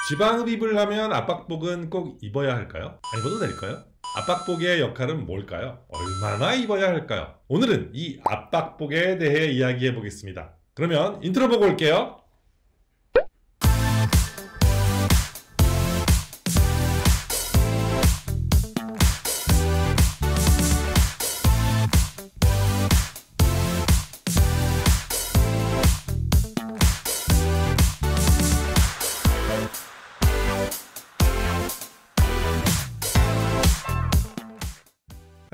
지방 흡입을 하면 압박복은 꼭 입어야 할까요? 안 입어도 될까요? 압박복의 역할은 뭘까요? 얼마나 입어야 할까요? 오늘은 이 압박복에 대해 이야기해 보겠습니다. 그러면 인트로 보고 올게요.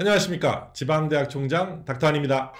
안녕하십니까, 지방대학 총장 닥터한입니다.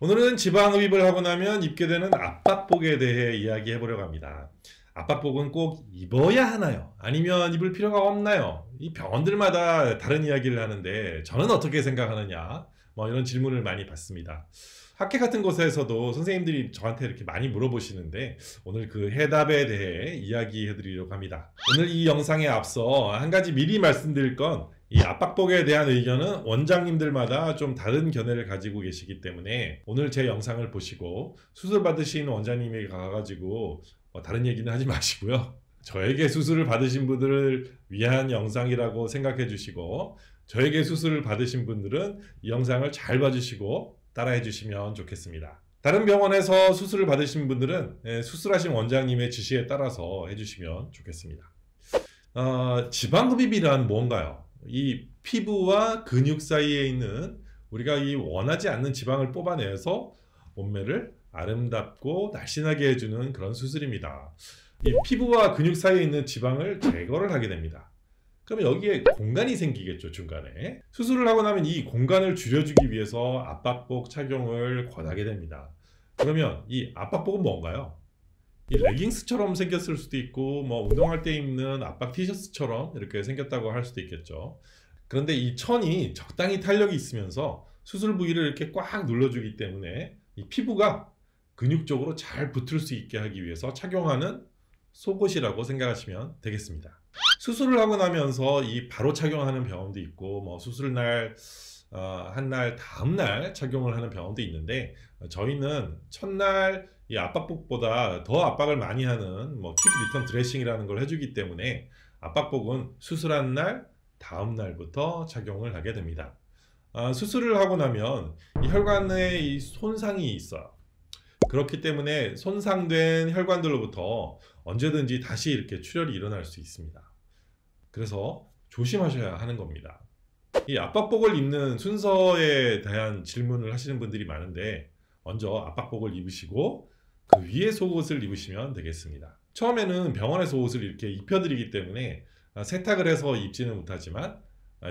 오늘은 지방 흡입을 하고 나면 입게 되는 압박복에 대해 이야기해 보려고 합니다. 압박복은 꼭 입어야 하나요? 아니면 입을 필요가 없나요? 이 병원들마다 다른 이야기를 하는데 저는 어떻게 생각하느냐, 이런 질문을 많이 받습니다. 학회 같은 곳에서도 선생님들이 저한테 이렇게 많이 물어보시는데 오늘 그 해답에 대해 이야기해 드리려고 합니다. 오늘 이 영상에 앞서 한 가지 미리 말씀드릴 건, 이 압박복에 대한 의견은 원장님들마다 좀 다른 견해를 가지고 계시기 때문에 오늘 제 영상을 보시고 수술 받으신 원장님에게 가가지고 다른 얘기는 하지 마시고요. 저에게 수술을 받으신 분들을 위한 영상이라고 생각해 주시고, 저에게 수술을 받으신 분들은 이 영상을 잘 봐주시고 따라해 주시면 좋겠습니다. 다른 병원에서 수술을 받으신 분들은 수술하신 원장님의 지시에 따라서 해주시면 좋겠습니다. 지방흡입이란 뭔가요? 이 피부와 근육 사이에 있는 우리가 이 원하지 않는 지방을 뽑아내서 몸매를 아름답고 날씬하게 해주는 그런 수술입니다. 이 피부와 근육 사이에 있는 지방을 제거를 하게 됩니다. 그러면 여기에 공간이 생기겠죠, 중간에. 수술을 하고 나면 이 공간을 줄여주기 위해서 압박복 착용을 권하게 됩니다. 그러면 이 압박복은 뭔가요? 이 레깅스처럼 생겼을 수도 있고, 운동할 때 입는 압박 티셔츠처럼 이렇게 생겼다고 할 수도 있겠죠. 그런데 이 천이 적당히 탄력이 있으면서 수술 부위를 이렇게 꽉 눌러주기 때문에 이 피부가 근육 쪽으로 잘 붙을 수 있게 하기 위해서 착용하는 속옷이라고 생각하시면 되겠습니다. 수술을 하고 나면서 이 바로 착용하는 병원도 있고, 수술 날 한 날 다음 날 착용을 하는 병원도 있는데, 저희는 첫날 이 압박복보다 더 압박을 많이 하는 퀵 리턴 드레싱이라는 걸 해주기 때문에 압박복은 수술한 날 다음 날부터 착용을 하게 됩니다. 수술을 하고 나면 이 혈관에 이 손상이 있어요. 그렇기 때문에 손상된 혈관들로부터 언제든지 다시 이렇게 출혈이 일어날 수 있습니다. 그래서 조심하셔야 하는 겁니다. 이 압박복을 입는 순서에 대한 질문을 하시는 분들이 많은데, 먼저 압박복을 입으시고 그 위에 속옷을 입으시면 되겠습니다. 처음에는 병원에서 옷을 이렇게 입혀드리기 때문에 세탁을 해서 입지는 못하지만,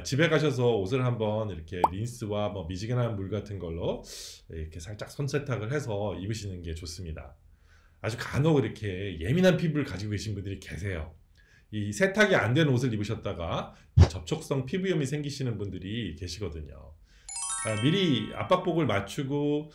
집에 가셔서 옷을 한번 이렇게 린스와 미지근한 물 같은 걸로 이렇게 살짝 손 세탁을 해서 입으시는 게 좋습니다. 아주 간혹 이렇게 예민한 피부를 가지고 계신 분들이 계세요. 이 세탁이 안 된 옷을 입으셨다가 접촉성 피부염이 생기시는 분들이 계시거든요. 미리 압박복을 맞추고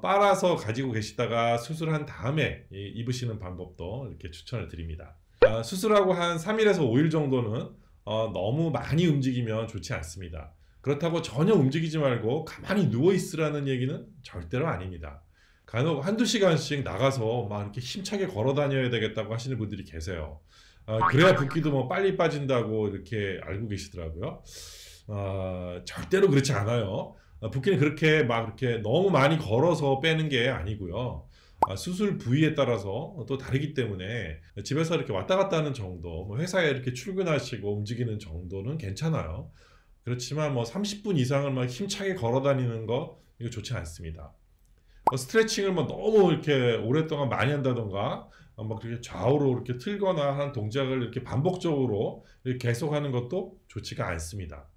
빨아서 가지고 계시다가 수술한 다음에 입으시는 방법도 이렇게 추천을 드립니다. 수술하고 한 3일에서 5일 정도는 너무 많이 움직이면 좋지 않습니다. 그렇다고 전혀 움직이지 말고 가만히 누워 있으라는 얘기는 절대로 아닙니다. 간혹 한두 시간씩 나가서 막 이렇게 힘차게 걸어 다녀야 되겠다고 하시는 분들이 계세요. 그래야 붓기도 빨리 빠진다고 이렇게 알고 계시더라고요. 절대로 그렇지 않아요. 붓기는 그렇게 이렇게 너무 많이 걸어서 빼는 게 아니고요. 수술 부위에 따라서 또 다르기 때문에 집에서 이렇게 왔다 갔다 하는 정도, 회사에 이렇게 출근하시고 움직이는 정도는 괜찮아요. 그렇지만 30분 이상을 힘차게 걸어 다니는 거, 이거 좋지 않습니다. 스트레칭을 너무 이렇게 오랫동안 많이 한다던가, 그렇게 좌우로 이렇게 틀거나 하는 동작을 이렇게 반복적으로 이렇게 계속하는 것도 좋지가 않습니다.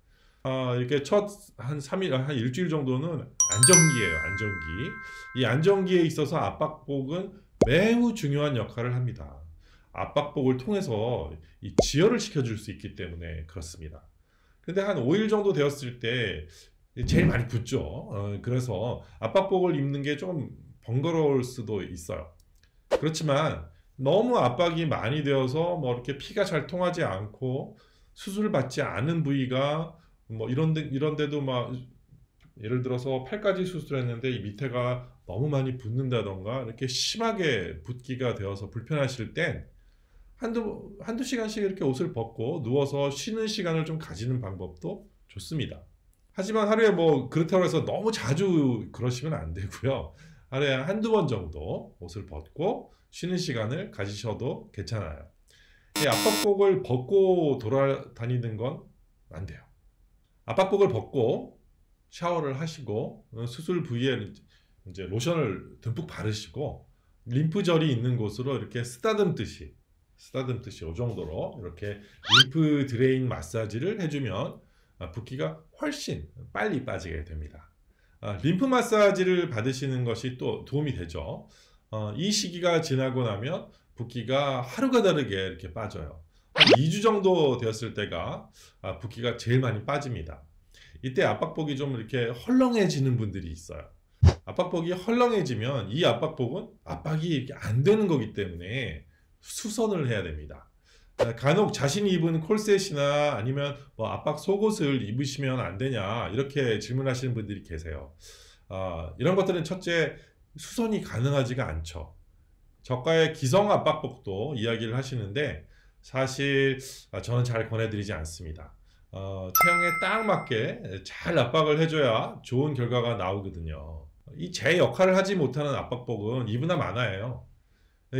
이렇게 첫 한 3일, 한 일주일 정도는 안정기예요, 안정기. 이 안정기에 있어서 압박복은 매우 중요한 역할을 합니다. 압박복을 통해서 이 지혈을 시켜줄 수 있기 때문에 그렇습니다. 근데 한 5일 정도 되었을 때 제일 많이 붓죠. 그래서 압박복을 입는 게 좀 번거로울 수도 있어요. 그렇지만 너무 압박이 많이 되어서 이렇게 피가 잘 통하지 않고 수술 받지 않은 부위가 이런 데도 예를 들어서 팔까지 수술했는데 이 밑에가 너무 많이 붓는다던가 이렇게 심하게 붓기가 되어서 불편하실 땐 한두 시간씩 이렇게 옷을 벗고 누워서 쉬는 시간을 좀 가지는 방법도 좋습니다. 하지만 하루에 뭐 그렇다고 해서 너무 자주 그러시면 안 되고요. 하루에 한두 번 정도 옷을 벗고 쉬는 시간을 가지셔도 괜찮아요. 이 압박복을 벗고 돌아다니는 건 안 돼요. 압박복을 벗고 샤워를 하시고 수술 부위에 이제 로션을 듬뿍 바르시고 림프절이 있는 곳으로 이렇게 쓰다듬듯이 이 정도로 이렇게 림프 드레인 마사지를 해주면 붓기가 훨씬 빨리 빠지게 됩니다. 림프 마사지를 받으시는 것이 또 도움이 되죠. 이 시기가 지나고 나면 붓기가 하루가 다르게 이렇게 빠져요. 한 2주 정도 되었을 때가 붓기가 제일 많이 빠집니다. 이때 압박복이 좀 이렇게 헐렁해지는 분들이 있어요. 압박복이 헐렁해지면 이 압박복은 압박이 이렇게 안 되는 거기 때문에 수선을 해야 됩니다. 간혹 자신이 입은 콜셋이나 아니면 뭐 압박 속옷을 입으시면 안 되냐 이렇게 질문하시는 분들이 계세요. 이런 것들은 첫째 수선이 가능하지가 않죠. 저가의 기성 압박복도 이야기를 하시는데 사실 저는 잘 권해드리지 않습니다. 체형에 딱 맞게 잘 압박을 해줘야 좋은 결과가 나오거든요. 이 제 역할을 하지 못하는 압박복은 이브나 마나예요.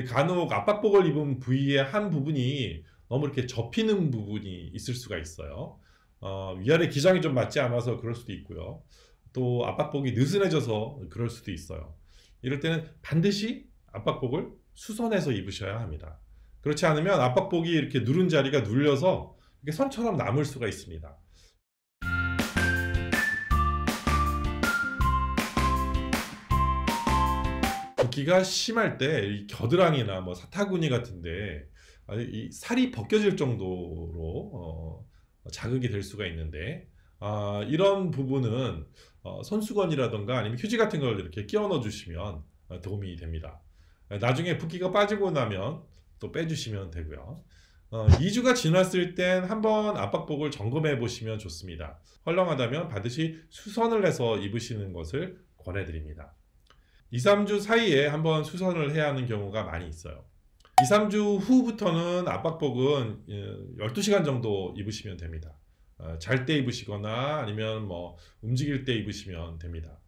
간혹 압박복을 입은 부위의 한 부분이 너무 이렇게 접히는 부분이 있을 수가 있어요. 위아래 기장이 좀 맞지 않아서 그럴 수도 있고요. 또 압박복이 느슨해져서 그럴 수도 있어요. 이럴 때는 반드시 압박복을 수선해서 입으셔야 합니다. 그렇지 않으면 압박복이 이렇게 누른 자리가 눌려서 이렇게 선처럼 남을 수가 있습니다. 붓기가 심할 때 이 겨드랑이나 뭐 사타구니 같은데 이 살이 벗겨질 정도로 자극이 될 수가 있는데 이런 부분은 손수건이라던가 아니면 휴지 같은 걸 이렇게 끼워 넣어 주시면 도움이 됩니다. 나중에 붓기가 빠지고 나면 또 빼주시면 되고요. 2주가 지났을 땐 한번 압박복을 점검해 보시면 좋습니다. 헐렁하다면 반드시 수선을 해서 입으시는 것을 권해드립니다. 2-3주 사이에 한번 수선을 해야 하는 경우가 많이 있어요. 2-3주 후부터는 압박복은 12시간 정도 입으시면 됩니다. 잘 때 입으시거나 아니면 뭐 움직일 때 입으시면 됩니다.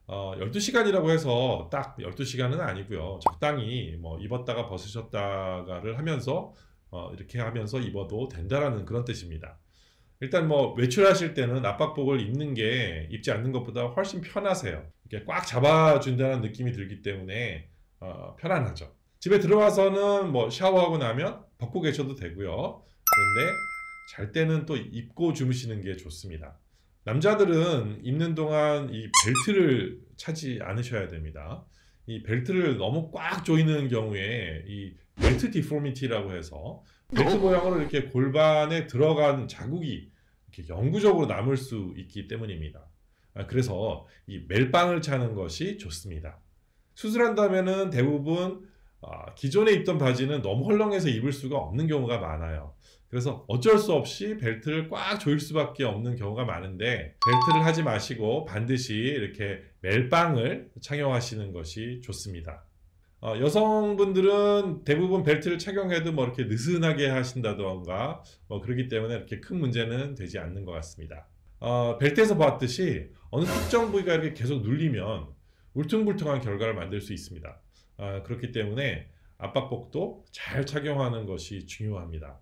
12시간이라고 해서 딱 12시간은 아니고요. 적당히 뭐 입었다가 벗으셨다가를 하면서 이렇게 하면서 입어도 된다라는 그런 뜻입니다. 일단 뭐 외출하실 때는 압박복을 입는 게 입지 않는 것보다 훨씬 편하세요. 이렇게 꽉 잡아준다는 느낌이 들기 때문에 편안하죠. 집에 들어와서는 뭐 샤워하고 나면 벗고 계셔도 되고요. 그런데 잘 때는 또 입고 주무시는 게 좋습니다. 남자들은 입는 동안 이 벨트를 차지 않으셔야 됩니다. 이 벨트를 너무 꽉 조이는 경우에 이 벨트 디포미티라고 해서 벨트 모양으로 이렇게 골반에 들어간 자국이 이렇게 영구적으로 남을 수 있기 때문입니다. 그래서 이 멜빵을 차는 것이 좋습니다. 수술한다면은 대부분 기존에 입던 바지는 너무 헐렁해서 입을 수가 없는 경우가 많아요. 그래서 어쩔 수 없이 벨트를 꽉 조일 수밖에 없는 경우가 많은데 벨트를 하지 마시고 반드시 이렇게 멜빵을 착용하시는 것이 좋습니다. 여성분들은 대부분 벨트를 착용해도 뭐 이렇게 느슨하게 하신다던가 뭐 그렇기 때문에 이렇게 큰 문제는 되지 않는 것 같습니다. 벨트에서 봤듯이 어느 특정 부위가 이렇게 계속 눌리면 울퉁불퉁한 결과를 만들 수 있습니다. 그렇기 때문에 압박복도 잘 착용하는 것이 중요합니다.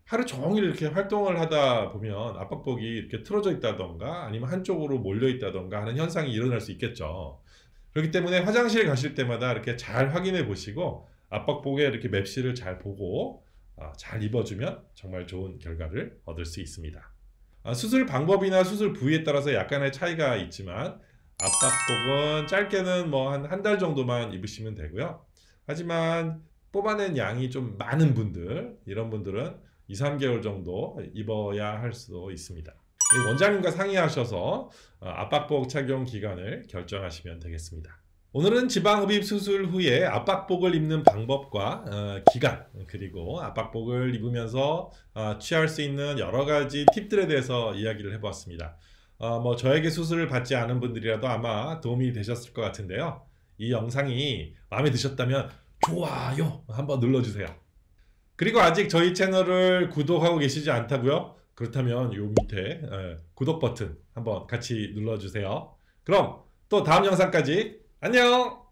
하루 종일 이렇게 활동을 하다 보면 압박복이 이렇게 틀어져 있다던가 아니면 한쪽으로 몰려 있다던가 하는 현상이 일어날 수 있겠죠. 그렇기 때문에 화장실 가실 때마다 이렇게 잘 확인해 보시고 압박복에 이렇게 맵시를 잘 보고 잘 입어주면 정말 좋은 결과를 얻을 수 있습니다. 수술 방법이나 수술 부위에 따라서 약간의 차이가 있지만 압박복은 짧게는 뭐 한 달 정도만 입으시면 되고요. 하지만 뽑아낸 양이 좀 많은 분들, 이런 분들은 2-3개월 정도 입어야 할 수도 있습니다. 원장님과 상의하셔서 압박복 착용 기간을 결정하시면 되겠습니다. 오늘은 지방흡입 수술 후에 압박복을 입는 방법과 기간, 그리고 압박복을 입으면서 취할 수 있는 여러 가지 팁들에 대해서 이야기를 해보았습니다. 뭐 저에게 수술을 받지 않은 분들이라도 아마 도움이 되셨을 것 같은데요. 이 영상이 마음에 드셨다면 좋아요 한번 눌러주세요. 그리고 아직 저희 채널을 구독하고 계시지 않다고요? 그렇다면 요 밑에 구독 버튼 한번 같이 눌러주세요. 그럼 또 다음 영상까지 안녕!